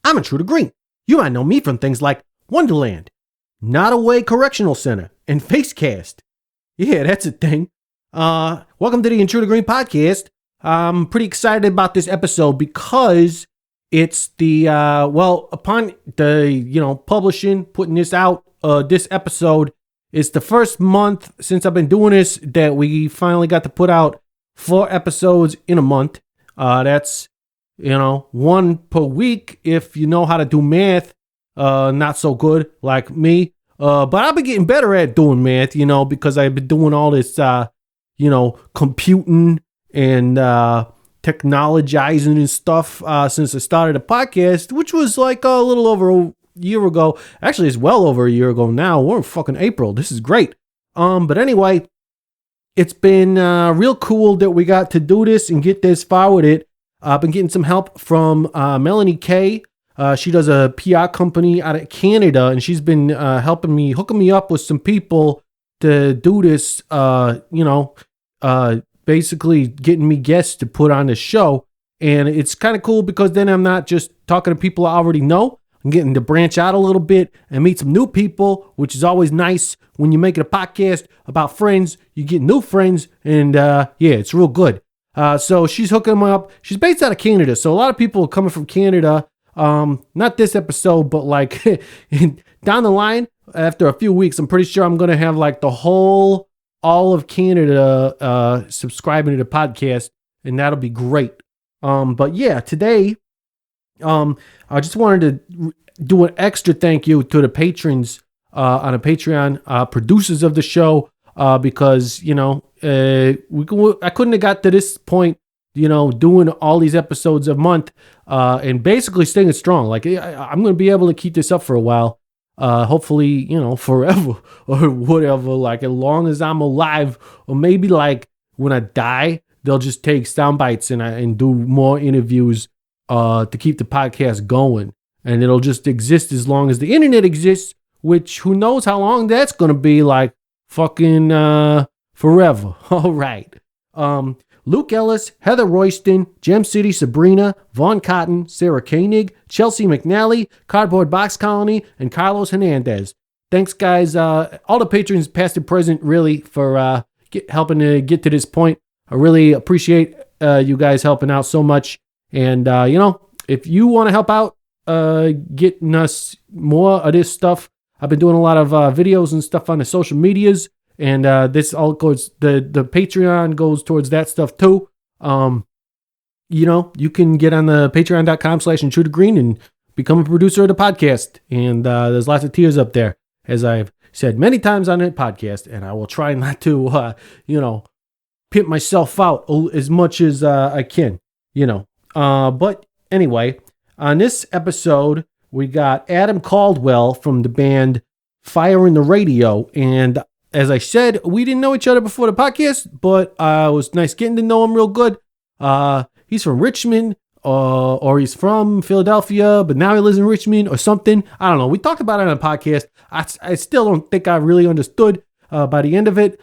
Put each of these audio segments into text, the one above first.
I'm Intruder Green. You might know me from things like Wonderland, Notaway Correctional Center, and Facecast. Yeah, that's a thing. Welcome to the Intruder Green podcast. I'm pretty excited about this episode because it's the, upon the, publishing, putting this out, this episode, it's the first month since I've been doing this that we finally got to put out 4 episodes in a month. That's, 1 per week if you know how to do math. Not so good like me. But I've been getting better at doing math, because I've been doing all this, computing and technologizing and stuff since I started the podcast, which was like a little over a year ago. Actually, it's well over a year ago now. We're in fucking April. This is great. But anyway, it's been real cool that we got to do this and get this far with it. I've been getting some help from Melanie K. She does a PR company out of Canada, and she's been hooking me up with some people to do this, basically getting me guests to put on the show. And it's kind of cool because then I'm not just talking to people I already know. I'm getting to branch out a little bit and meet some new people, which is always nice. When you're making a podcast about friends, you get new friends, and it's real good. So she's hooking me up. She's based out of Canada, so a lot of people are coming from Canada. Not this episode, but like down the line, after a few weeks, I'm pretty sure I'm going to have like all of Canada subscribing to the podcast, and that'll be great. But yeah, today, I just wanted to do an extra thank you to the patrons on a Patreon, producers of the show, because I couldn't have got to this point, doing all these episodes a month, and basically staying strong. Like I'm going to be able to keep this up for a while, hopefully, forever or whatever, like as long as I'm alive, or maybe like when I die, they'll just take sound bites and do more interviews, to keep the podcast going, and it'll just exist as long as the internet exists, which who knows how long that's going to be, like fucking, forever. All right. Luke Ellis, Heather Royston, Gem City Sabrina, Vaughn Cotton, Sarah Koenig, Chelsea McNally, Cardboard Box Colony, and Carlos Hernandez. Thanks, guys. All the patrons, past and present, really, for helping to get to this point. I really appreciate you guys helping out so much. And, if you want to help out getting us more of this stuff, I've been doing a lot of videos and stuff on the social medias. And this all goes, the Patreon goes towards that stuff too. You can get on the patreon.com/Intruder Green and become a producer of the podcast. And there's lots of tiers up there, as I've said many times on the podcast. And I will try not to, pimp myself out as much as I can, But anyway, on this episode, we got Adam Caldwell from the band Fire in the Radio. And as I said, we didn't know each other before the podcast, but it was nice getting to know him real good. He's from Richmond, or he's from Philadelphia, but now he lives in Richmond or something. I don't know. We talked about it on the podcast. I still don't think I really understood by the end of it.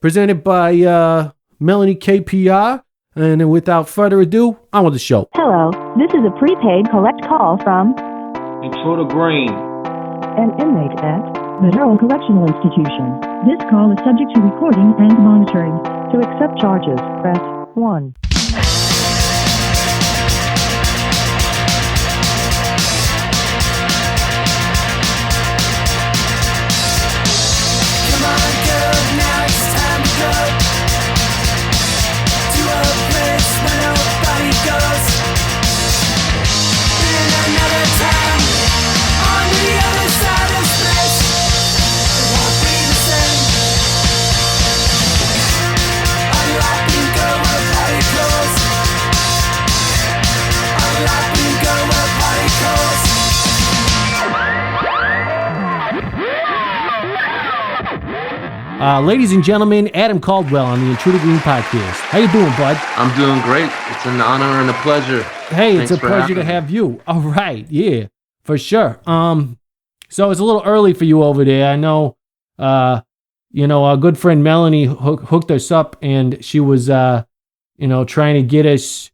Presented by Melanie KPR. And without further ado, on with the show. Hello, this is a prepaid collect call from Intruder Green, an inmate at the Durham Correctional Institution. This call is subject to recording and monitoring. To accept charges, press 1. Come on, girl, now it's time to go to a place where nobody goes. In another town, on the other side of space, it won't be the same. Unlock and go where party goes. Unlock and go where party goes. Ladies and gentlemen, Adam Caldwell on the Intruder Green podcast. How you doing, bud? I'm doing great. It's an honor and a pleasure. Hey, Thanks it's a for pleasure having to me. have you. All right, yeah, for sure. So it's a little early for you over there. I know, our good friend Melanie hooked us up, and she was, trying to get us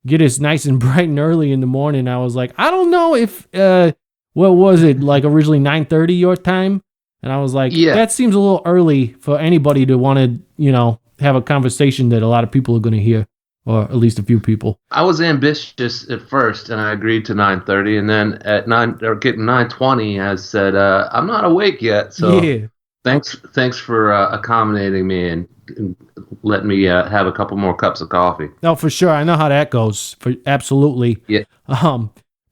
get us nice and bright and early in the morning. I was like, I don't know if what was it, like originally 9:30 your time? And I was like, Yeah. that seems a little early for anybody to want to, have a conversation that a lot of people are going to hear, or at least a few people. I was ambitious at first, and I agreed to 9:30, and then at 9:20, I said, I'm not awake yet, so Yeah. thanks for accommodating me and letting me have a couple more cups of coffee. No, for sure. I know how that goes. Absolutely. Yeah.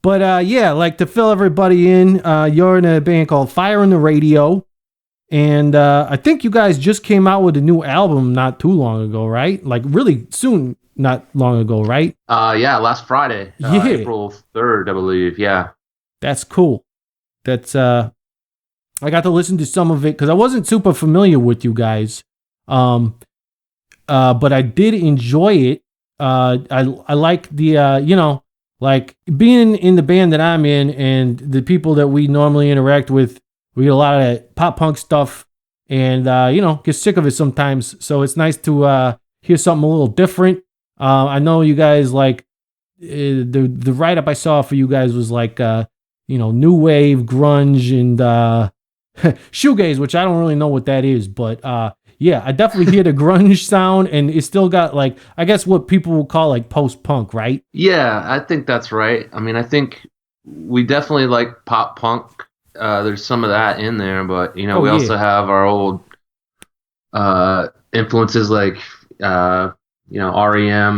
But like to fill everybody in, you're in a band called Fire in the Radio. And I think you guys just came out with a new album not too long ago, right? Like really soon, not long ago, right? Yeah, last Friday, Yeah. April 3rd, I believe. Yeah. That's cool. That's I got to listen to some of it because I wasn't super familiar with you guys. But I did enjoy it. I like the like being in the band that I'm in and the people that we normally interact with. We get a lot of pop punk stuff and, get sick of it sometimes. So it's nice to hear something a little different. I know you guys like the write-up I saw for you guys was like, new wave, grunge, and shoegaze, which I don't really know what that is. But yeah, I definitely hear the grunge sound and it's still got like, I guess what people will call like post-punk, right? Yeah, I think that's right. I mean, I think we definitely like pop punk. There's some of that in there, but we also have our old influences like REM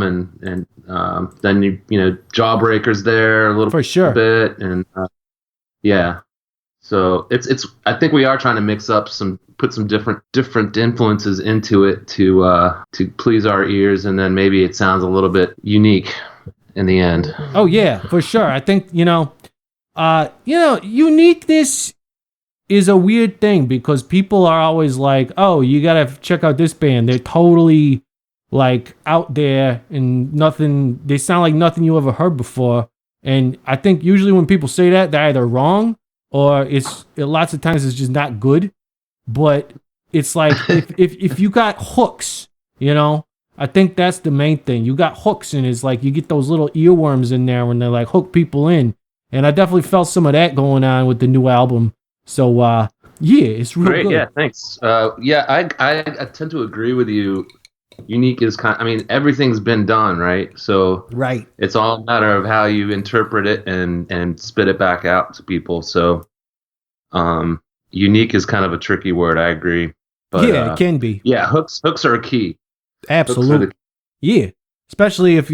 and then Jawbreakers there a little For sure. bit, and yeah. So it's I think we are trying to mix up put some different influences into it to please our ears, and then maybe it sounds a little bit unique in the end. Oh yeah, for sure. I think uniqueness is a weird thing because people are always like, oh, you gotta check out this band. They're totally like out there and they sound like nothing you ever heard before. And I think usually when people say that, they're either wrong or lots of times it's just not good. But it's like if you got hooks, I think that's the main thing. You got hooks, and it's like you get those little earworms in there when they like hook people in. And I definitely felt some of that going on with the new album. So, yeah, it's real Great, good. yeah, thanks. I tend to agree with you. Unique is everything's been done, right? So Right. it's all a matter of how you interpret it and spit it back out to people. So, unique is kind of a tricky word. I agree. But, yeah, it can be. Yeah, hooks are a key. Absolutely. Yeah. Especially if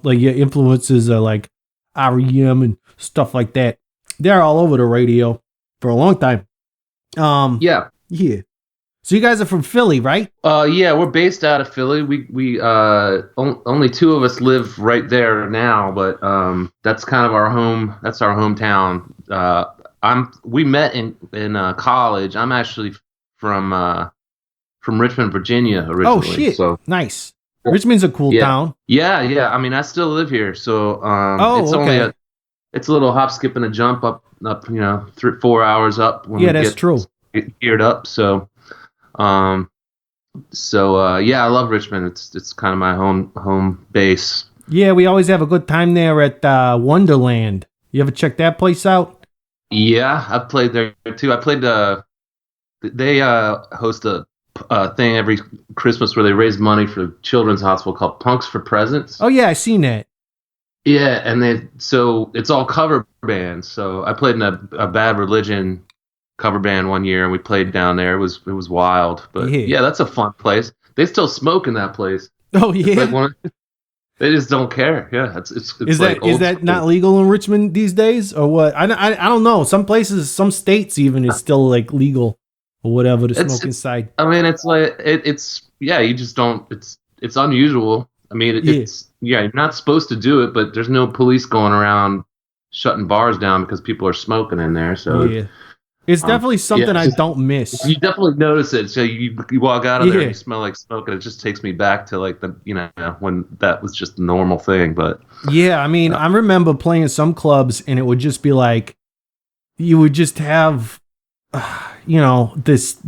like your influences are like REM and stuff like that. They're all over the radio for a long time. Yeah. So you guys are from Philly, right? Yeah, we're based out of Philly. We only two of us live right there now, but that's kind of our home. That's our hometown. We met in college. I'm actually from Richmond, Virginia originally. Oh shit! So nice. Richmond's a cool town. Yeah. I mean, I still live here, so it's okay. only it's a little hop, skip, and a jump up 3-4 hours up. When we that's true. Get geared up, so I love Richmond. It's kind of my home base. Yeah, we always have a good time there at Wonderland. You ever check that place out? Yeah, I've played there too. I played they host a thing every Christmas where they raise money for a children's hospital called Punks for Presents. Oh yeah, I seen that. Yeah, and so it's all cover bands. So I played in a Bad Religion cover band one year, and we played down there. It was wild, but yeah, that's a fun place. They still smoke in that place. Oh yeah, they just don't care. Yeah, it's is that not legal in Richmond these days or what? I don't know. Some places, some states even is still like legal or whatever to smoke inside. I mean, it's like you just don't. It's unusual. I mean, you're not supposed to do it, but there's no police going around shutting bars down because people are smoking in there. So yeah. It's definitely something I don't miss. You definitely notice it. So you walk out of there and you smell like smoke, and it just takes me back to like when that was just a normal thing. But yeah, I mean, I remember playing some clubs, and it would just be like you would just have this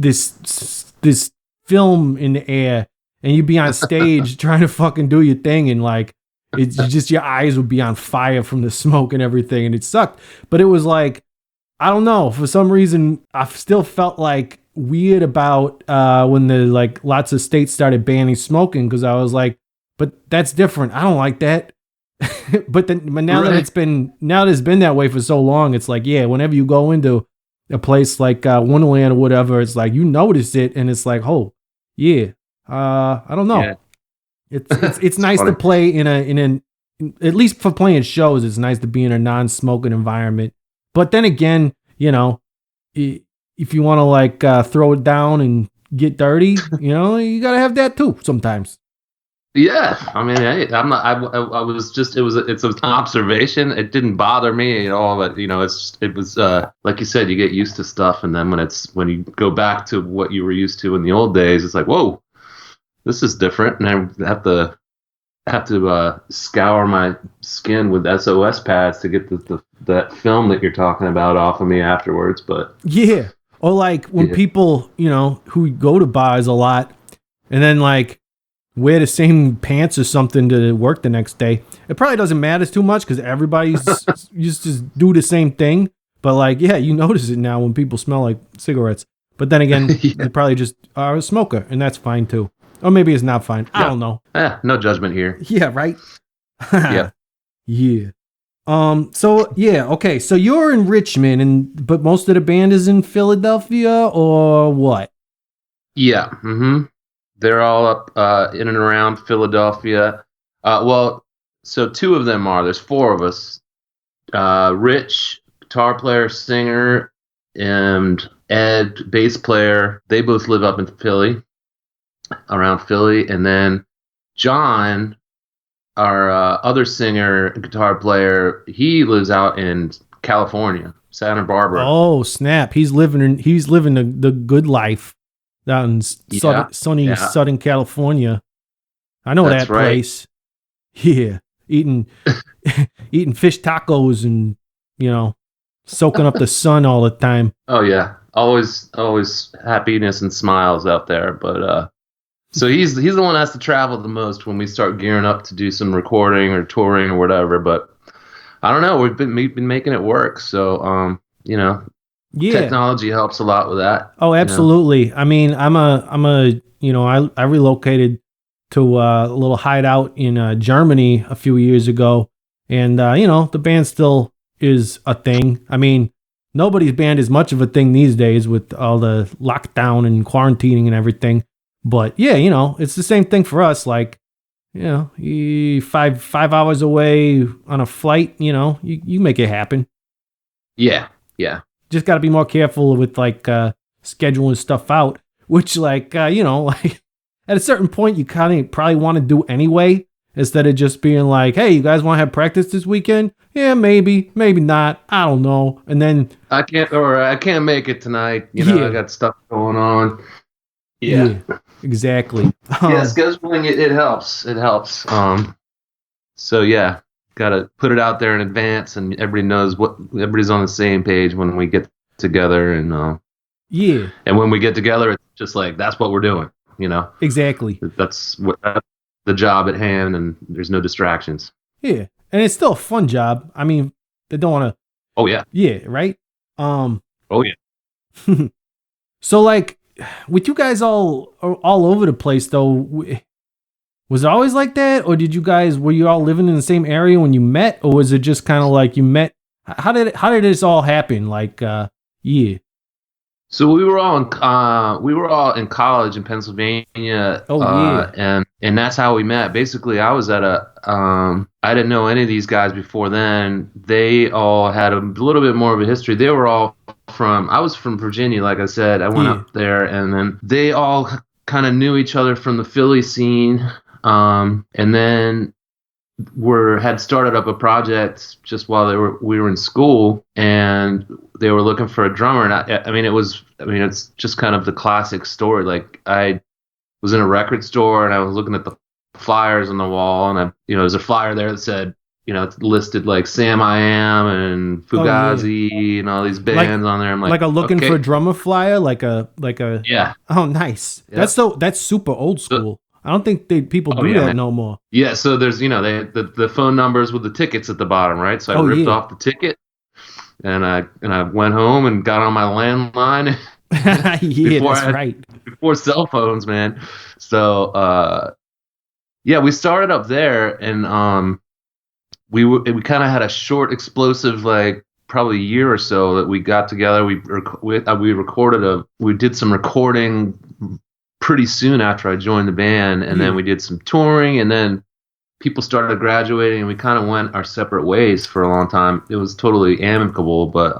film in the air, and you'd be on stage trying to fucking do your thing, and like It's just your eyes would be on fire from the smoke and everything, and it sucked. But it was like, I don't know, for some reason I still felt like weird about when the like lots of states started banning smoking, because I was like, but that's different. I don't like that. but now that it's been that way for so long, it's like, yeah, whenever you go into a place like Wonderland or whatever, it's like you notice it, and it's like, oh yeah, I don't know. Yeah. It's nice funny to play in an at least for playing shows. It's nice to be in a non-smoking environment. But then again, you know, if you want to like throw it down and get dirty, you know, you gotta have that too sometimes. Yeah, I mean, I'm not. I was just. It's an observation. It didn't bother me at all. But you know, it was like you said, you get used to stuff, and then when you go back to what you were used to in the old days, it's like, whoa, this is different, and I have to scour my skin with SOS pads to get that film that you're talking about off of me afterwards. But yeah, or like when people, you know, who go to bars a lot, and then like wear the same pants or something to work the next day. It probably doesn't matter too much because everybody's just do the same thing. But like, yeah, you notice it now when people smell like cigarettes. But then again, they probably just are a smoker, and that's fine too. Or maybe it's not fine. I don't know. No judgment here. Yeah, right? Yeah. Yeah. So yeah, okay. So you're in Richmond, but most of the band is in Philadelphia, or what? Yeah. Mm-hmm. They're all up in and around Philadelphia. Well, so two of them are. There's four of us. Rich, guitar player, singer, and Ed, bass player. They both live up in Philly, around Philly. And then John, our other singer, guitar player, he lives out in California, Santa Barbara. Oh, snap. He's living the good life. Out in sunny Southern California. I know that's that place. Right. Yeah. Eating fish tacos and, you know, soaking up the sun all the time. Oh yeah. Always happiness and smiles out there. But so he's the one that has to travel the most when we start gearing up to do some recording or touring or whatever. But I don't know. We've been making it work. So you know, yeah, technology helps a lot with that. Oh, absolutely. You know? I mean, I'm a you know, I relocated to a little hideout in Germany a few years ago, and you know, the band still is a thing. I mean, nobody's band is much of a thing these days with all the lockdown and quarantining and everything. But yeah, you know, it's the same thing for us. Like, you know, you 5 hours away on a flight, you know, you make it happen. Yeah, yeah. Just got to be more careful with like scheduling stuff out, which like, you know, like at a certain point you kind of probably want to do anyway, instead of just being like, hey, you guys want to have practice this weekend? Yeah, maybe not. I don't know. And then I can't make it tonight. You know, I got stuff going on. Yeah, exactly. Yeah, scheduling it helps. It helps. So yeah. Got to put it out there in advance, and everybody knows everybody's on the same page when we get together, and yeah. And when we get together, it's just like that's what we're doing, you know. Exactly. That's the job at hand, and there's no distractions. Yeah, and it's still a fun job. I mean, they don't want to. Oh yeah. Yeah. Right. Oh yeah. So like, with you guys all over the place though. Was it always like that, or were you all living in the same area when you met, or was it just kind of like you met? How did this all happen? Like, yeah. So we were all in college in Pennsylvania. Oh yeah. And that's how we met. Basically, I was at I didn't know any of these guys before then. They all had a little bit more of a history. They were all I was from Virginia, like I said. I went up there, and then they all kind of knew each other from the Philly scene. And then had started up a project just while we were in school, and they were looking for a drummer. And it's just kind of the classic story. Like I was in a record store and I was looking at the flyers on the wall, and there's a flyer there that said, you know, it's listed like Sam I Am and Fugazi and all these bands on there. I'm like a looking for a drummer flyer, like a yeah. Oh, nice. Yeah. That's super old school. I don't think people do yeah, that man. no more. Yeah, so there's the phone numbers with the tickets at the bottom, right? So I ripped off the ticket, and I went home and got on my landline Yeah, before that's right. before cell phones, man. So yeah, we started up there, and we kind of had a short, explosive, like probably a year or so that we got together. We did some recording pretty soon after I joined the band, and then we did some touring, and then people started graduating, and we kind of went our separate ways for a long time. It was totally amicable, but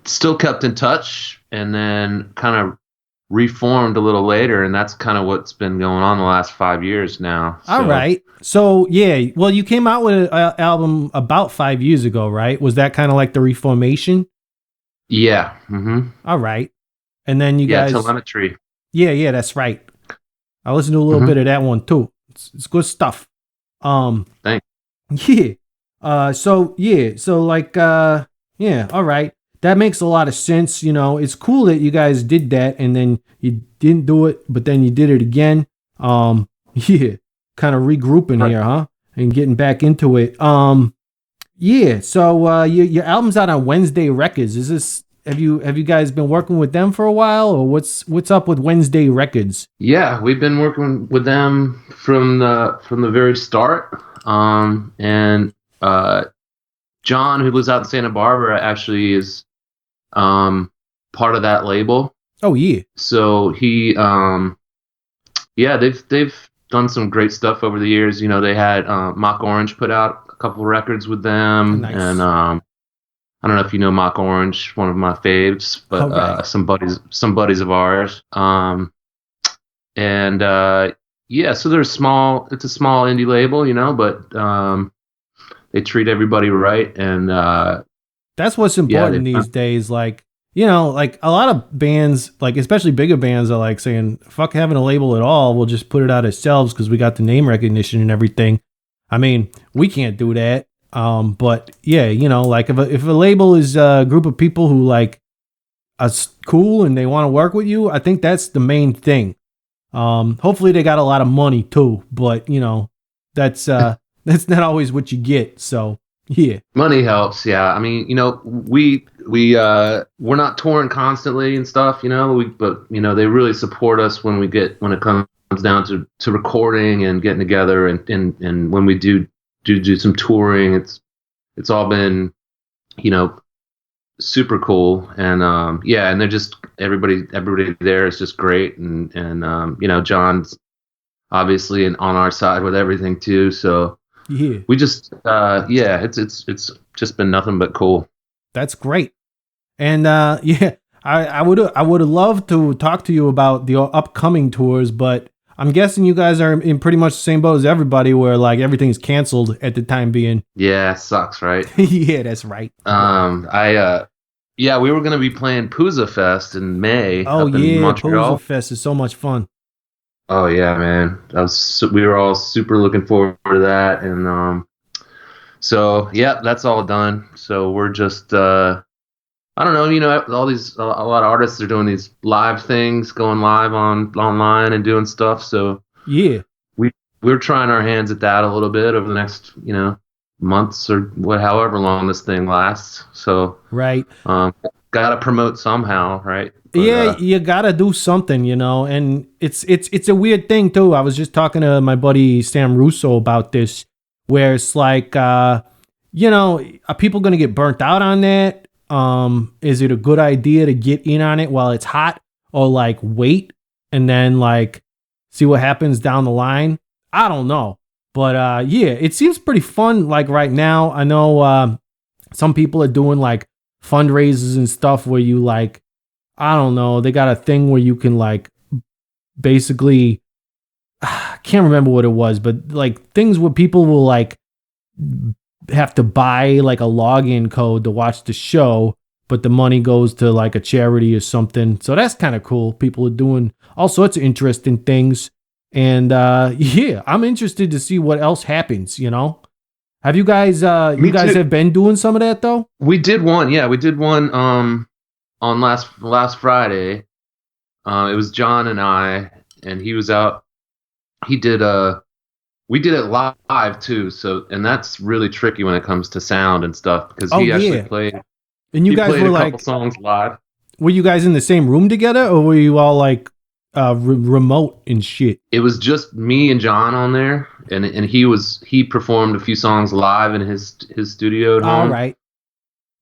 still kept in touch, and then kind of reformed a little later, and that's kind of what's been going on the last 5 years now. So. All right. So yeah, well, you came out with an album about 5 years ago, right? Was that kind of like the reformation? Yeah. Mm-hmm. All right. And then you guys. Telemetry. Yeah, that's right. I listened to a little bit of that one too. It's good stuff. Thanks. Yeah. So like yeah, all right. That makes a lot of sense. You know, it's cool that you guys did that and then you didn't do it, but then you did it again. Yeah. Kind of regrouping here, huh? And getting back into it. Yeah. So your album's out on Wednesday Records. Is this have you guys been working with them for a while, or what's up with Wednesday Records? Yeah, we've been working with them from the very start. And John, who lives out in Santa Barbara, actually is part of that label. Oh yeah. So he yeah, they've done some great stuff over the years. You know, they had Mock Orange put out a couple records with them. Nice. And I don't know if you know Mock Orange, one of my faves, but some buddies of ours. And yeah, so it's a small indie label, you know, but they treat everybody right, and that's what's important these days. Like, you know, like a lot of bands, like especially bigger bands, are like saying, "Fuck having a label at all. We'll just put it out ourselves because we got the name recognition and everything." I mean, we can't do that. But yeah, you know, like if a label is a group of people who like are cool and they want to work with you, I think that's the main thing. Hopefully they got a lot of money too, but you know, that's not always what you get. So yeah, money helps. Yeah, I mean, you know, we're not touring constantly and stuff, you know, but you know, they really support us when it comes down to recording and getting together, and when we do some touring. It's all been, you know, super cool, and yeah, and they're just everybody there is just great, and you know, John's obviously on our side with everything too. So yeah, we just yeah, it's just been nothing but cool. That's great, and yeah, I would have loved to talk to you about the upcoming tours, but I'm guessing you guys are in pretty much the same boat as everybody, where like everything's canceled at the time being. Yeah, sucks, right? Yeah, that's right. Yeah, we were gonna be playing Pooza Fest in May. Oh up in Montreal. Pooza Fest is so much fun. Oh yeah, man. We were all super looking forward to that, and so yeah, that's all done. So we're just I don't know, you know, a lot of artists are doing these live things, going live online and doing stuff. So yeah, we're trying our hands at that a little bit over the next, you know, months or however long this thing lasts. So right, gotta promote somehow, right? But, yeah, you gotta do something, you know. And it's a weird thing too. I was just talking to my buddy Sam Russo about this, where it's like, you know, are people gonna get burnt out on that? Is it a good idea to get in on it while it's hot, or like wait and then like see what happens down the line? I don't know. But yeah, it seems pretty fun. Like right now, I know some people are doing like fundraisers and stuff where you like, I don't know, they got a thing where you can like basically, I can't remember what it was, but like things where people will like have to buy like a login code to watch the show, but the money goes to like a charity or something. So that's kind of cool. People are doing all sorts of interesting things. And yeah, I'm interested to see what else happens, you know. Have you guys have been doing some of that though? We did one on last Friday. It was John and I, and he was out. He did we did it live too, so and that's really tricky when it comes to sound and stuff because he actually played. And you guys played were a like couple songs live. Were you guys in the same room together, or were you all like remote and shit? It was just me and John on there, and he performed a few songs live in his studio at home. All right.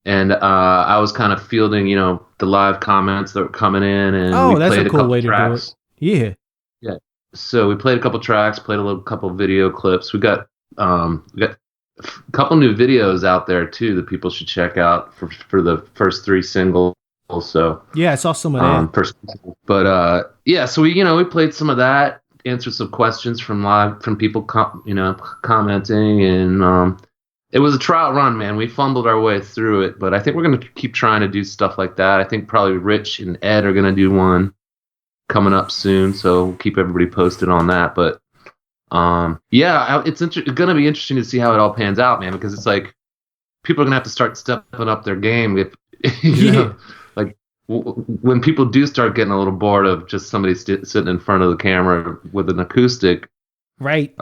And I was kind of fielding, the live comments that were coming in, and we that's played a cool way tracks. to do it. Yeah. Yeah. So we played a couple tracks, played a couple video clips. We got a couple new videos out there too that people should check out for the first 3 singles. So yeah, I saw some of that. But yeah, so we played some of that, answered some questions from people commenting, and it was a trial run, man. We fumbled our way through it, but I think we're going to keep trying to do stuff like that. I think probably Rich and Ed are going to do one coming up soon, so we'll keep everybody posted on that. But yeah, it's going to be interesting to see how it all pans out, man, because it's like people are going to have to start stepping up their game. If you know, like when people do start getting a little bored of just somebody sitting in front of the camera with an acoustic, right?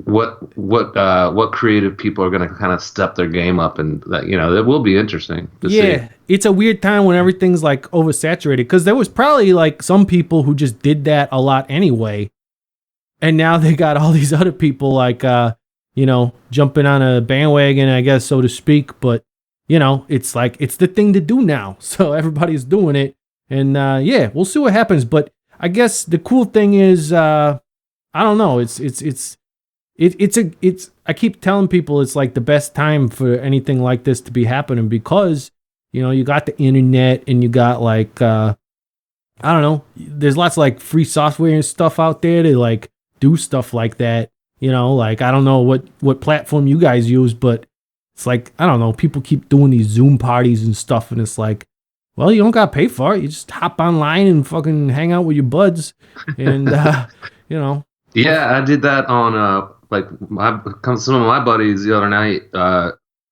What creative people are going to kind of step their game up, and that it will be interesting to see. It's a weird time when everything's like oversaturated, because there was probably like some people who just did that a lot anyway, and now they got all these other people like jumping on a bandwagon, I guess, so to speak. But it's like it's the thing to do now, so everybody's doing it, and yeah, we'll see what happens. But I guess the cool thing is I don't know, I keep telling people it's like the best time for anything like this to be happening, because you got the internet, and you got like I don't know, there's lots of like free software and stuff out there to like do stuff like that. Like I don't know what platform you guys use, but it's like, I don't know, people keep doing these Zoom parties and stuff, and it's like, well, you don't gotta pay for it. You just hop online and fucking hang out with your buds, and Yeah, I did that on some of my buddies the other night.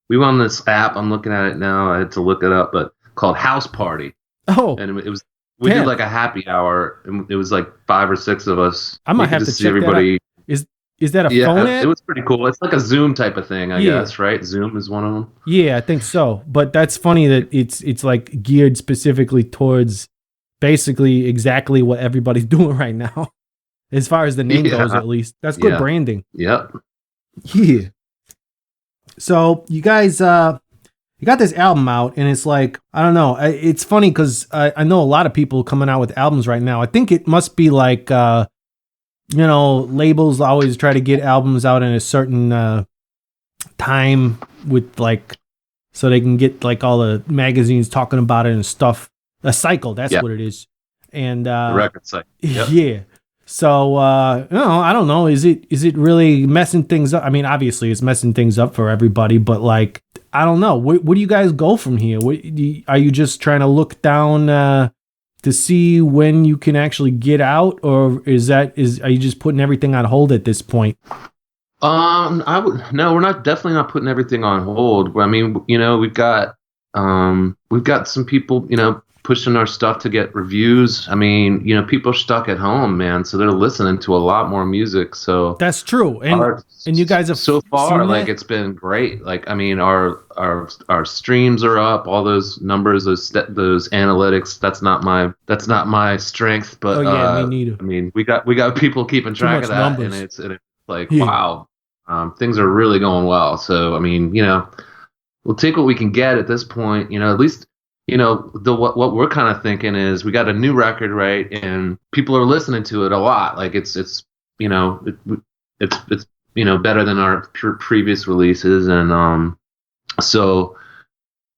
We went on this app. I'm looking at it now. I had to look it up, but called House Party. Oh, and it was did like a happy hour, and it was like 5 or 6 of us. I might have to see everybody. Is that a phone app? It was pretty cool. It's like a Zoom type of thing, I guess, right? Zoom is one of them. Yeah, I think so. But that's funny that it's like geared specifically towards basically exactly what everybody's doing right now, as far as the name goes, at least. That's good branding. Yep. Yeah. So you guys, you got this album out, and it's like, I don't know. It's funny because I know a lot of people coming out with albums right now. I think it must be like, labels always try to get albums out in a certain time with like, so they can get like all the magazines talking about it and stuff. A cycle, that's what it is. And the record cycle. Yep. Yeah. So I don't know. Is it really messing things up? I mean, obviously it's messing things up for everybody, but like, I don't know. Where do you guys go from here? Are you just trying to look down to see when you can actually get out, or are you just putting everything on hold at this point? No, we're definitely not putting everything on hold. I mean, we've got some people, pushing our stuff to get reviews. I mean, people are stuck at home, man, so they're listening to a lot more music. So that's true. And you guys have so far, like, that? it's been great. Like, I mean, our streams are up, all those numbers, those analytics. That's not my strength, but me neither. I mean, we got people keeping track of that, numbers. and it's like, wow, things are really going well. So, I mean, we'll take what we can get at this point. At least. What we're kind of thinking is we got a new record, right? And people are listening to it a lot. Like it's better than our previous releases. And so,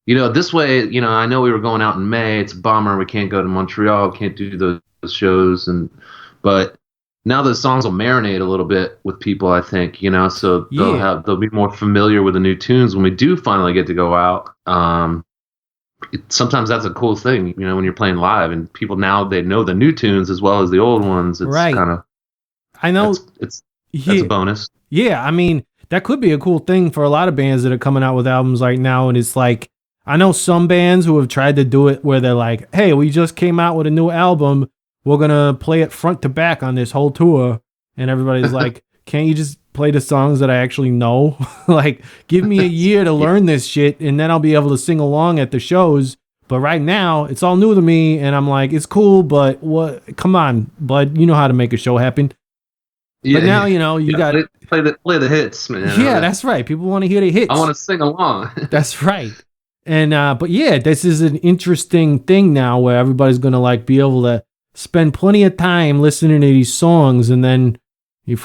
this way, I know we were going out in May. It's a bummer. We can't go to Montreal. Can't do those shows. But now the songs will marinate a little bit with people, I think, so they'll be more familiar with the new tunes when we do finally get to go out. Sometimes that's a cool thing, when you're playing live, and people now, they know the new tunes as well as the old ones. It's right. kind of, I know that's a bonus. Yeah, I mean, that could be a cool thing for a lot of bands that are coming out with albums right now. And it's like, I know some bands who have tried to do it where they're like, hey, we just came out with a new album. we're gonna play it front to back on this whole tour. And everybody's like, can't you just play the songs that I actually know? Like, give me a year to learn this shit, and then I'll be able to sing along at the shows. But right now, it's all new to me, and I'm like, it's cool, but what? Come on, bud, you know how to make a show happen. Yeah, but now, you know, you got play the hits, man. Yeah, that's right. People want to hear the hits. I want to sing along. That's right. And but yeah, this is an interesting thing now where everybody's gonna like be able to spend plenty of time listening to these songs, and then you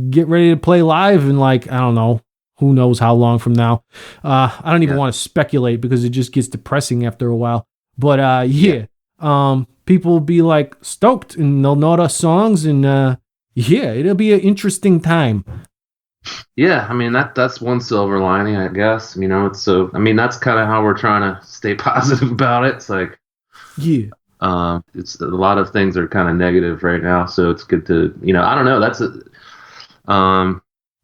get ready to play live in like, I don't know, who knows how long from now. I don't even want to speculate because it just gets depressing after a while. But people will be like stoked and they'll know the songs, and it'll be an interesting time. Yeah, I mean that's one silver lining, I guess. You know, that's kind of how we're trying to stay positive about it. It's like, it's a lot of things are kind of negative right now, so it's good to, you know, I don't know. That's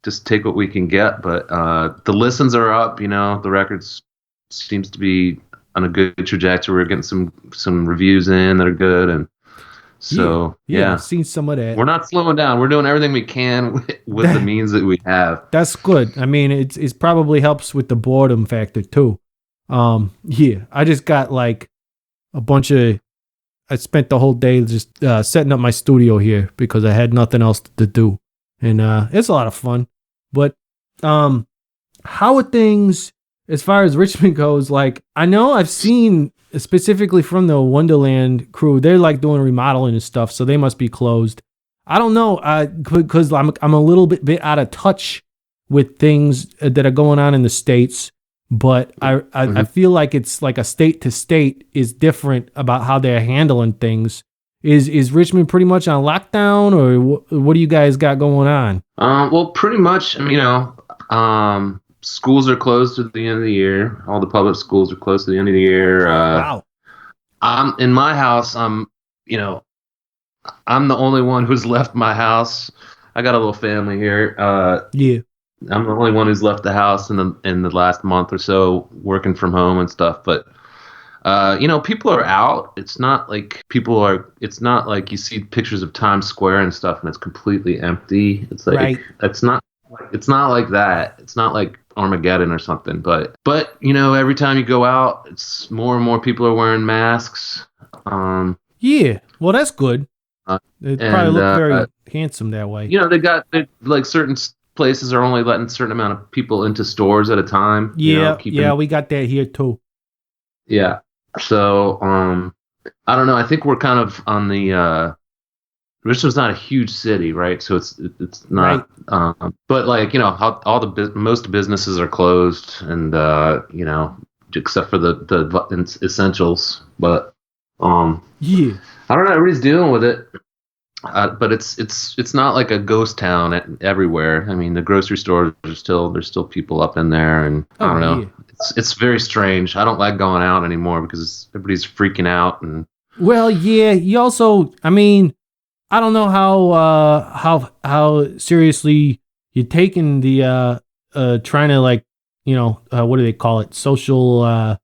just take what we can get, but the listens are up. You know, the records seems to be on a good trajectory. We're getting some reviews in that are good, and so I've seen some of that. We're not slowing down. We're doing everything we can with the means that we have. That's good. I mean, it's probably helps with the boredom factor too. I just got like a bunch of. I spent the whole day just setting up my studio here because I had nothing else to do, and it's a lot of fun. But how are things as far as Richmond goes? Like, I know I've seen specifically from the Wonderland crew, they're like doing remodeling and stuff, so they must be closed. I don't know, because I'm a little bit out of touch with things that are going on in the States, but I feel like it's like a state to state is different about how they're handling things. Is Richmond pretty much on lockdown, or what do you guys got going on? Well, pretty much, you know, schools are closed at the end of the year. All the public schools are closed at the end of the year. Wow. I'm in my house. I'm the only one who's left my house. I got a little family here. I'm the only one who's left the house in the last month or so, working from home and stuff. But you know, people are out. It's not like it's not like you see pictures of Times Square and stuff and it's completely empty. It's like, it's not like that. It's not like Armageddon or something. But you know, every time you go out, it's more and more people are wearing masks. Well, that's good. They probably look very handsome that way. You know, they like certain places are only letting a certain amount of people into stores at a time. Yeah, we got that here too. Yeah. So, I don't know. I think we're kind of on the, Richmond's not a huge city, right? So it's not, right. But like, you know, most businesses are closed, and, you know, except for the essentials, but, I don't know. Everybody's dealing with it. But it's not like a ghost town everywhere. I mean, the grocery stores there's still people up in there, and I don't know. Yeah. It's very strange. I don't like going out anymore because everybody's freaking out. And well, yeah. You also, I mean, I don't know how seriously you're taking the trying to, like, you know, what do they call it? Social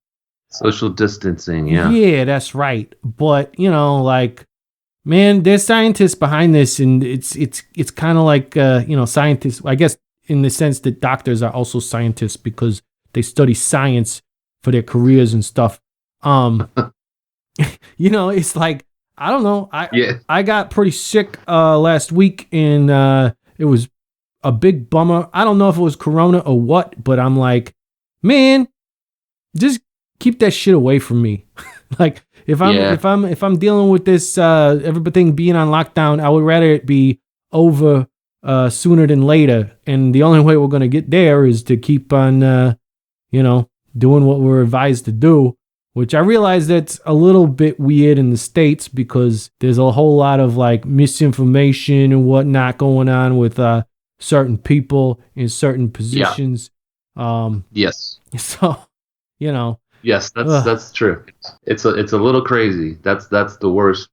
distancing. Yeah. Yeah, that's right. But you know, like, man, there's scientists behind this, and it's kind of like, you know, scientists, I guess, in the sense that doctors are also scientists because they study science for their careers and stuff. You know, it's like, I don't know. I got pretty sick last week, and it was a big bummer. I don't know if it was corona or what, but I'm like, man, just keep that shit away from me. Like, if I'm dealing with this everything being on lockdown, I would rather it be over sooner than later. And the only way we're gonna get there is to keep on you know, doing what we're advised to do, which I realize that's a little bit weird in the States because there's a whole lot of like misinformation and whatnot going on with certain people in certain positions. Yeah. Yes. So, you know. Yes, that's true. It's a little crazy. That's the worst.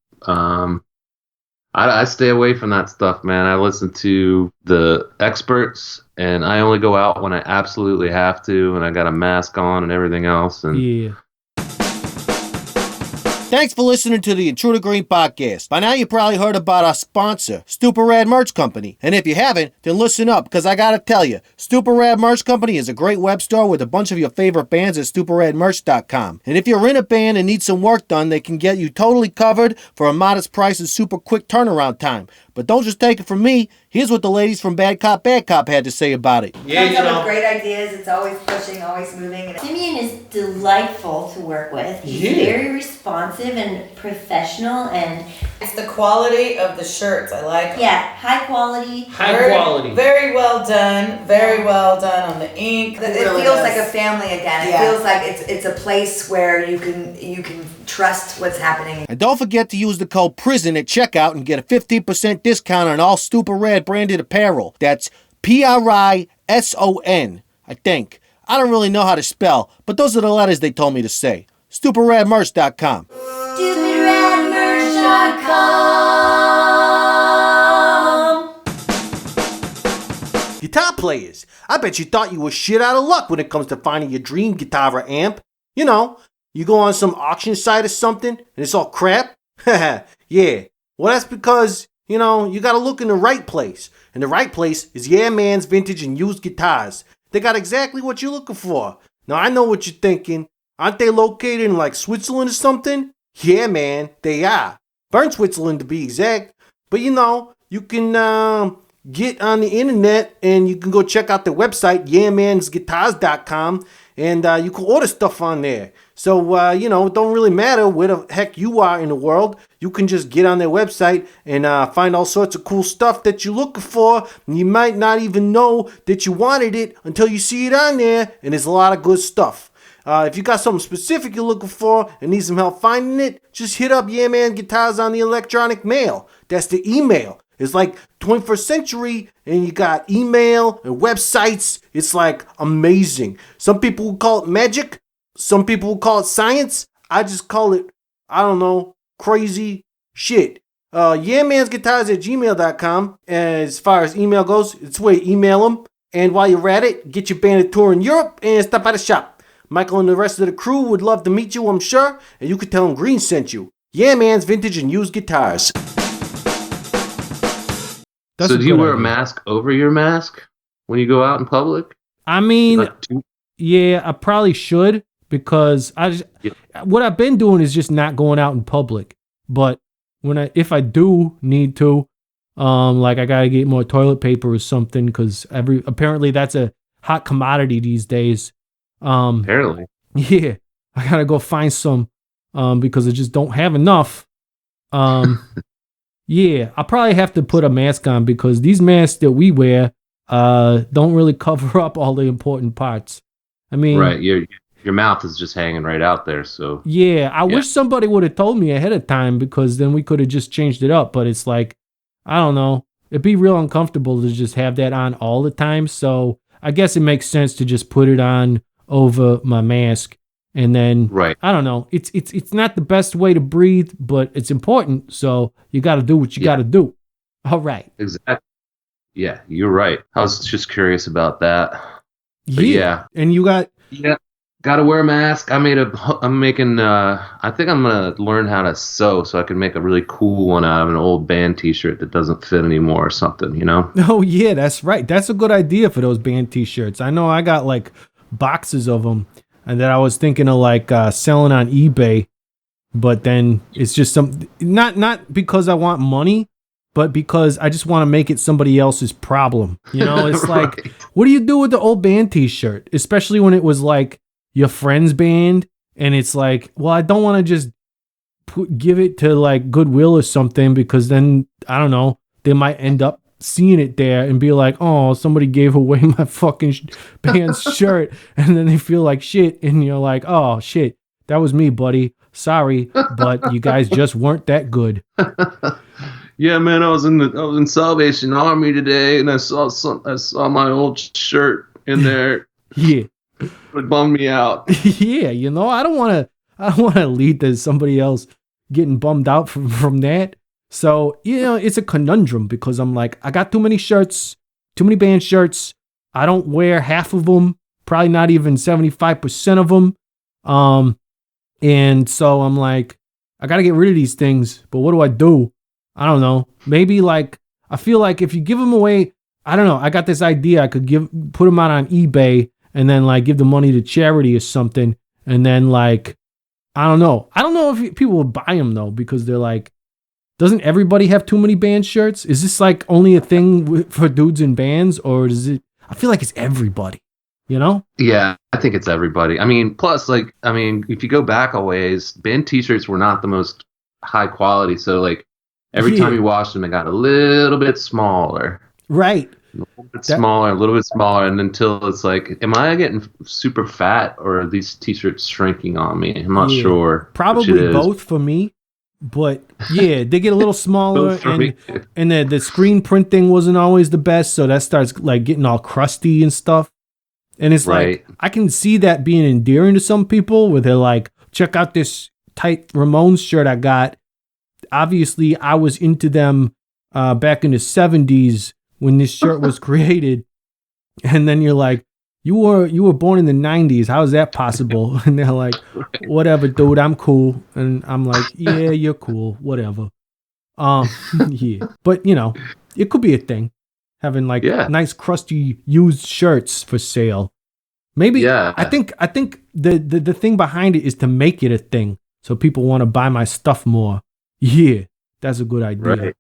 I stay away from that stuff, man. I listen to the experts, and I only go out when I absolutely have to, and I got a mask on and everything else. And yeah. Thanks for listening to the Intruder Green podcast. By now you probably heard about our sponsor, Stupid Rad Merch Company. And if you haven't, then listen up, because I gotta tell you, Stupid Rad Merch Company is a great web store with a bunch of your favorite bands at stupidradmerch.com. And if you're in a band and need some work done, they can get you totally covered for a modest price and super quick turnaround time. But don't just take it from me. Here's what the ladies from Bad Cop had to say about it. Comes up with great ideas. It's always pushing, always moving. Simeon is delightful to work with. He's very responsive and professional, and It's the quality of the shirts. I like them. yeah, high quality. Very well done. Very well done on the ink. It really feels does. like a family again. It Yeah. feels like it's a place where you can trust what's happening. And don't forget to use the code PRISON at checkout and get a 15% discount on all Stupid Rad branded apparel. That's PRISON, I think. I don't really know how to spell, but those are the letters they told me to say. StupidRadMerch.com. StupidRadMerch.com. Guitar players, I bet you thought you were shit out of luck when it comes to finding your dream guitar or amp. You know, you go on some auction site or something and it's all crap. Yeah, well that's because, you know, you gotta look in the right place. And the right place is Yeah Man's Vintage and Used Guitars. They got exactly what you're looking for. Now I know what you're thinking. Aren't they located in like Switzerland or something? Yeah man, they are. Bern, Switzerland to be exact. But you know, you can get on the internet and you can go check out their website, yeahmansguitars.com, and you can order stuff on there. So, you know, it don't really matter where the heck you are in the world. You can just get on their website and find all sorts of cool stuff that you're looking for. And you might not even know that you wanted it until you see it on there, and there's a lot of good stuff. If you got something specific you're looking for and need some help finding it, just hit up Yeah Man Guitars on the electronic mail. That's the email. It's like 21st century and you got email and websites. It's like amazing. Some people will call it magic. Some people will call it science. I just call it, I don't know, crazy shit. yeahmansguitars@gmail.com. As far as email goes, it's where you email them. And while you're at it, get your band a tour in Europe and stop by the shop. Michael and the rest of the crew would love to meet you, I'm sure. And you could tell them Green sent you. Yeah Man's Vintage and Used Guitars. So do you wear a mask over your mask when you go out in public? I mean, yeah, I probably should, because what I've been doing is just not going out in public. But if I do need to, like I gotta get more toilet paper or something, because apparently that's a hot commodity these days. Apparently. Yeah, I gotta go find some, because I just don't have enough. Yeah, I'll probably have to put a mask on, because these masks that we wear don't really cover up all the important parts. I mean, right, your mouth is just hanging right out there. So yeah, I wish somebody would have told me ahead of time, because then we could have just changed it up. But it's like, I don't know, it'd be real uncomfortable to just have that on all the time. So I guess it makes sense to just put it on over my mask. And then, right. I don't know, it's not the best way to breathe, but it's important. So you got to do what you got to do. All right. Exactly. Yeah, you're right. I was just curious about that. But yeah. And you got... Yeah. Got to wear a mask. I think I'm going to learn how to sew so I can make a really cool one out of an old band t-shirt that doesn't fit anymore or something, you know? Oh, yeah, that's right. That's a good idea for those band t-shirts. I know I got like boxes of them, and that I was thinking of like selling on eBay, but then it's just not because I want money, but because I just want to make it somebody else's problem. You know, it's like, Right. What do you do with the old band t-shirt? Especially when it was like your friend's band, and it's like, well, I don't want to just give it to like Goodwill or something, because then, I don't know, they might end up seeing it there and be like, oh, somebody gave away my fucking band's shirt, and then they feel like shit, and you're like, oh shit, that was me, buddy, sorry, but you guys just weren't that good. Yeah, man, I was in Salvation Army today, and I saw my old shirt in there. Yeah, it bummed me out. Yeah, you know, I don't want to lead to somebody else getting bummed out from that. So, you know, it's a conundrum, because I'm like, I got too many shirts, too many band shirts. I don't wear half of them, probably not even 75% of them. And so I'm like, I got to get rid of these things, but what do I do? I don't know. Maybe like, I feel like if you give them away, I don't know. I got this idea. I could put them out on eBay and then like give the money to charity or something. And then like, I don't know. I don't know if people would buy them though, because they're like, doesn't everybody have too many band shirts? Is this like only a thing for dudes in bands, or is it? I feel like it's everybody, you know? Yeah, I think it's everybody. I mean, plus, like, I mean, if you go back a ways, band T-shirts were not the most high quality. So, like, every time you washed them, it got a little bit smaller. Right. A little bit smaller, and until it's like, am I getting super fat, or are these T-shirts shrinking on me? I'm not sure. Probably both for me. But yeah, they get a little smaller, and the screen printing wasn't always the best, so that starts like getting all crusty and stuff. And it's like, I can see that being endearing to some people, where they're like, check out this tight Ramones shirt I got. Obviously, I was into them back in the 70s when this shirt was created, and then you're like, you were born in the 90s. How is that possible? And they're like, whatever, dude, I'm cool. And I'm like, yeah, you're cool, whatever. Yeah. But you know, it could be a thing. Having like nice crusty used shirts for sale. Maybe I think the thing behind it is to make it a thing, so people want to buy my stuff more. Yeah, that's a good idea. Right.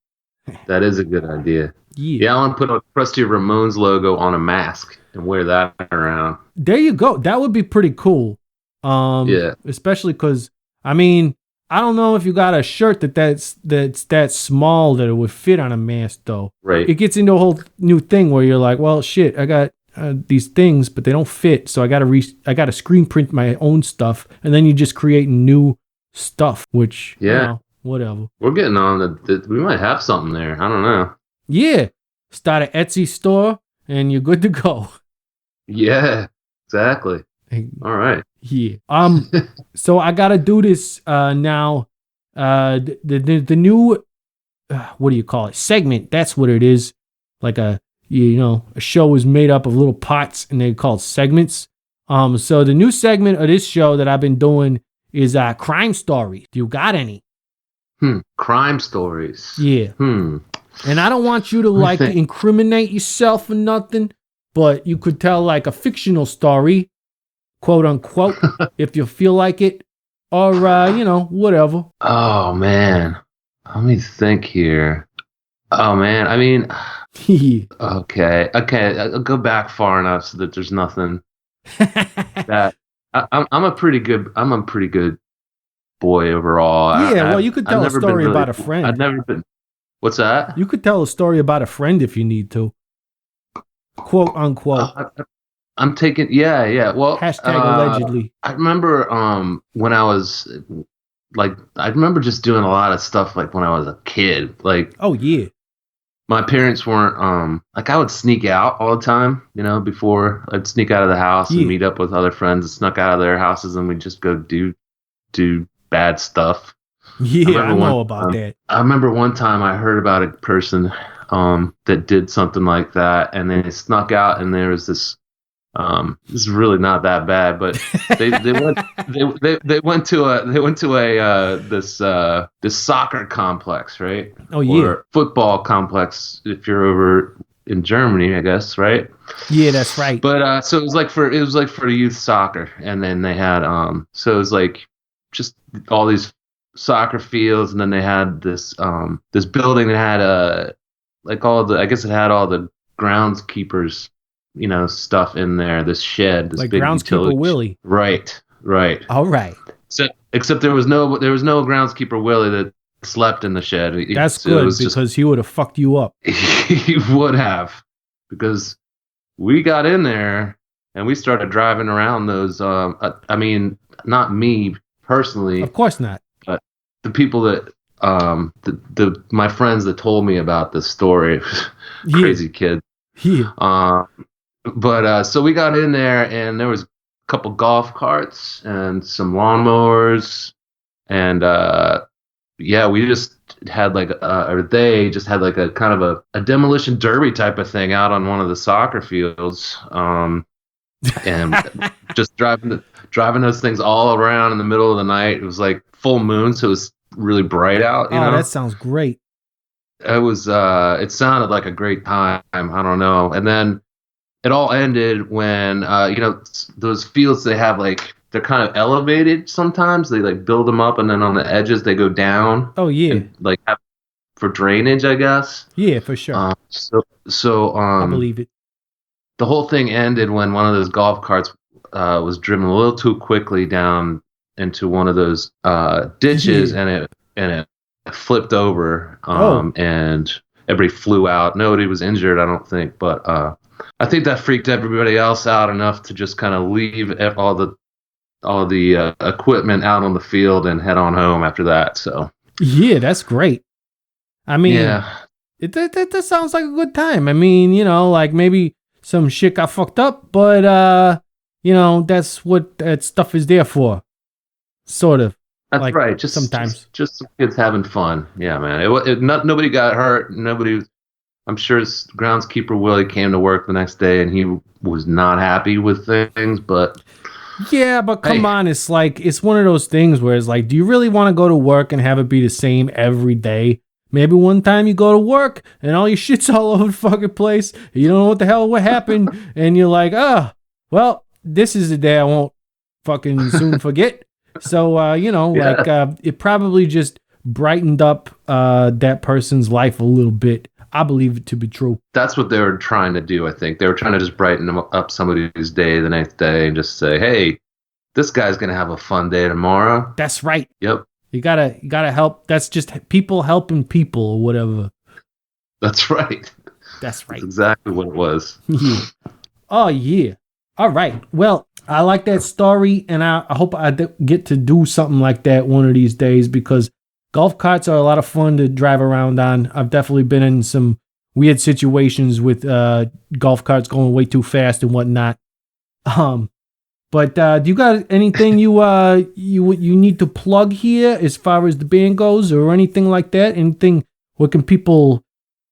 That is a good idea. Yeah, I want to put a Krusty Ramones logo on a mask and wear that around. There you go. That would be pretty cool. Especially because, I mean, I don't know if you got a shirt that's that small that it would fit on a mask, though. Right. It gets into a whole new thing where you're like, well, shit, I got these things, but they don't fit, so I gotta screen print my own stuff, and then you just create new stuff, which you know, whatever. We're getting on we might have something there. I don't know. Yeah, start an Etsy store, and you're good to go. Yeah, exactly. All right. Yeah. So I gotta do this now. The new what do you call it? Segment. That's what it is. Like a show is made up of little parts, and they're called segments. So the new segment of this show that I've been doing is crime stories. Do you got any? Crime stories. Yeah. And I don't want you to like incriminate yourself or nothing, but you could tell like a fictional story, quote unquote, if you feel like it, or whatever. Oh man, let me think here. Oh man, I mean, okay, I'll go back far enough so that there's nothing that I'm a pretty good boy overall. Yeah, well, you could tell a story about a friend. I've never been. What's that? You could tell a story about a friend if you need to. Quote unquote. I'm taking, yeah. Well, hashtag allegedly. I remember when I was like, I remember just doing a lot of stuff like when I was a kid. Like, oh yeah. My parents weren't like, I would sneak out all the time, before I'd sneak out of the house and meet up with other friends and snuck out of their houses, and we'd just go do bad stuff. Yeah, I know about that. I remember one time I heard about a person that did something like that, and they snuck out, and there was this. This is really not that bad, but they went to this soccer complex, right? Oh yeah, or football complex if you're over in Germany, I guess, right? Yeah, that's right. But so it was like for the youth soccer, and then they had so it was like just all these soccer fields, and then they had this building that had like I guess it had all the groundskeepers stuff in there, this shed, this like big groundskeeper Willie. Right. All right. So except there was no groundskeeper Willie that slept in the shed. That's good, because he would have fucked you up. He would have, because we got in there and we started driving around those. I mean, not me personally, of course not, but the people that my friends that told me about this story, crazy kids. Yeah. But so we got in there, and there was a couple golf carts and some lawnmowers, and we just had they just had like a kind of a demolition derby type of thing out on one of the soccer fields, and just driving those things all around in the middle of the night. It was like full moon, so it was really bright out. You know, that sounds great. it was it sounded like a great time. I don't know, and then it all ended when those fields they have like they're kind of elevated sometimes. They like build them up, and then on the edges they go down. Oh yeah, and, like for drainage, I guess. Yeah, for sure. I believe it. The whole thing ended when one of those golf carts was driven a little too quickly down into one of those ditches, and it flipped over, and everybody flew out. Nobody was injured, I don't think, but I think that freaked everybody else out enough to just kind of leave all the equipment out on the field and head on home after that. So yeah, that's great. I mean, that sounds like a good time. I mean, like maybe some shit got fucked up, but that's what that stuff is there for. Sort of. That's like, right. Just sometimes, just some kids having fun. Yeah, man. Nobody got hurt. Nobody. I'm sure groundskeeper Willie came to work the next day and he was not happy with things, but. Yeah, but come on, it's like it's one of those things where it's like, do you really want to go to work and have it be the same every day? Maybe one time you go to work and all your shit's all over the fucking place. You don't know what the hell what happened, and you're like, oh, well, this is the day I won't fucking soon forget. So, it probably just brightened up that person's life a little bit. I believe it to be true. That's what they were trying to do, I think. They were trying to just brighten up somebody's day the next day and just say, hey, this guy's going to have a fun day tomorrow. That's right. Yep. You gotta help. That's just people helping people or whatever. That's right. That's right. That's exactly what it was. Yeah. Oh, yeah. All right. Well, I like that story, and I hope I get to do something like that one of these days, because golf carts are a lot of fun to drive around on. I've definitely been in some weird situations with golf carts going way too fast and whatnot. But do you got anything you need to plug here as far as the band goes, or anything like that? Anything? Where can people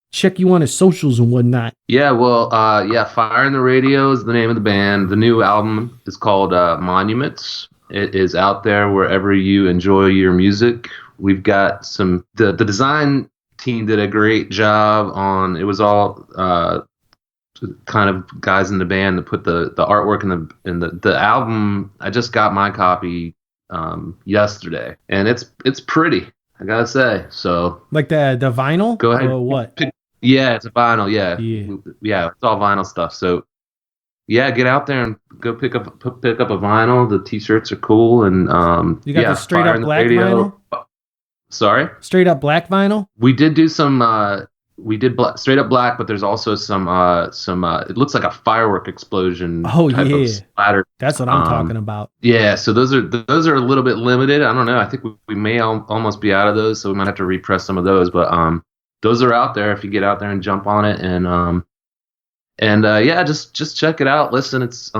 check you on the socials and whatnot? Yeah, well, Fire in the Radio is the name of the band. The new album is called Monuments. It is out there wherever you enjoy your music. We've got the design team did a great job on, it was all kind of guys in the band that put the artwork in the album. I just got my copy yesterday, and it's pretty, I gotta say. So like the vinyl? Go ahead. Or what? Yeah, it's a vinyl. Yeah, it's all vinyl stuff. So yeah, get out there and go pick up a vinyl. The t-shirts are cool, and you got the straight up black vinyl. Sorry, straight up black vinyl. We did do some. We did straight up black, but there's also some. It looks like a firework explosion. Oh type of splatter. That's what I'm talking about. Yeah, so those are a little bit limited. I don't know. I think we may almost be out of those, so we might have to repress some of those. But those are out there if you get out there and jump on it, and just check it out. Listen, it's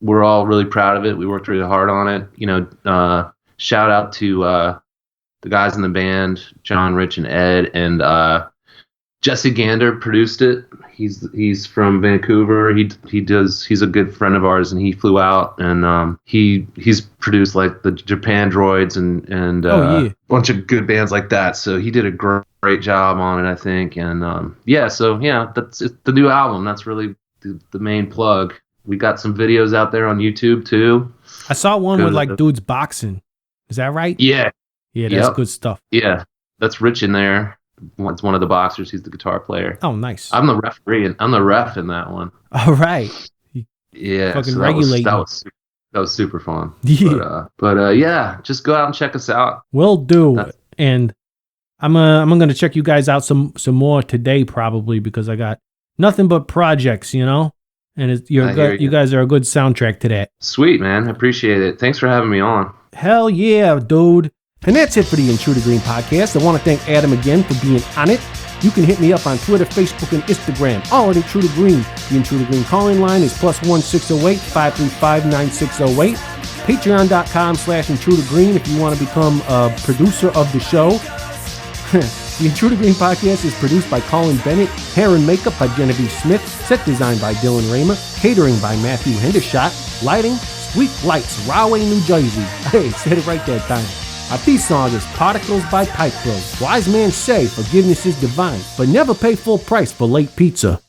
we're all really proud of it. We worked really hard on it. Shout out to the guys in the band, John, Rich, and Ed, and Jesse Gander produced it. He's from Vancouver. He's a good friend of ours, and he flew out, and he's produced like the Japan Droids and a bunch of good bands like that. So he did a great job on it, I think. And that's the new album. That's really the main plug. We got some videos out there on YouTube too. I saw one with like dudes boxing. Is that right? Yeah. Yeah, that's good stuff. Yeah, that's Rich in there. It's one of the boxers. He's the guitar player. Oh, nice. I'm the referee, and I'm the ref in that one. All right. Yeah, fucking so regulating. That was super fun. Yeah. But just go out and check us out. Will do. And I'm gonna check you guys out some more today probably, because I got nothing but projects, and you guys are a good soundtrack to that. Sweet, man. I appreciate it. Thanks for having me on. Hell yeah, dude. And that's it for the Intruder Green podcast. I want to thank Adam again for being on it. You can hit me up on Twitter, Facebook, and Instagram, all at Intruder Green. The Intruder Green calling line is +1 608 535 9608. Patreon.com/Intruder Green if you want to become a producer of the show. The Intruder Green podcast is produced by Colin Bennett, hair and makeup by Genevieve Smith, set design by Dylan Raymer, catering by Matthew Hendershot, lighting, Sweet Lights, Rahway, New Jersey. Hey, said it right that time. Our theme song is Particles by Pipe Bros. Wise men say forgiveness is divine, but never pay full price for late pizza.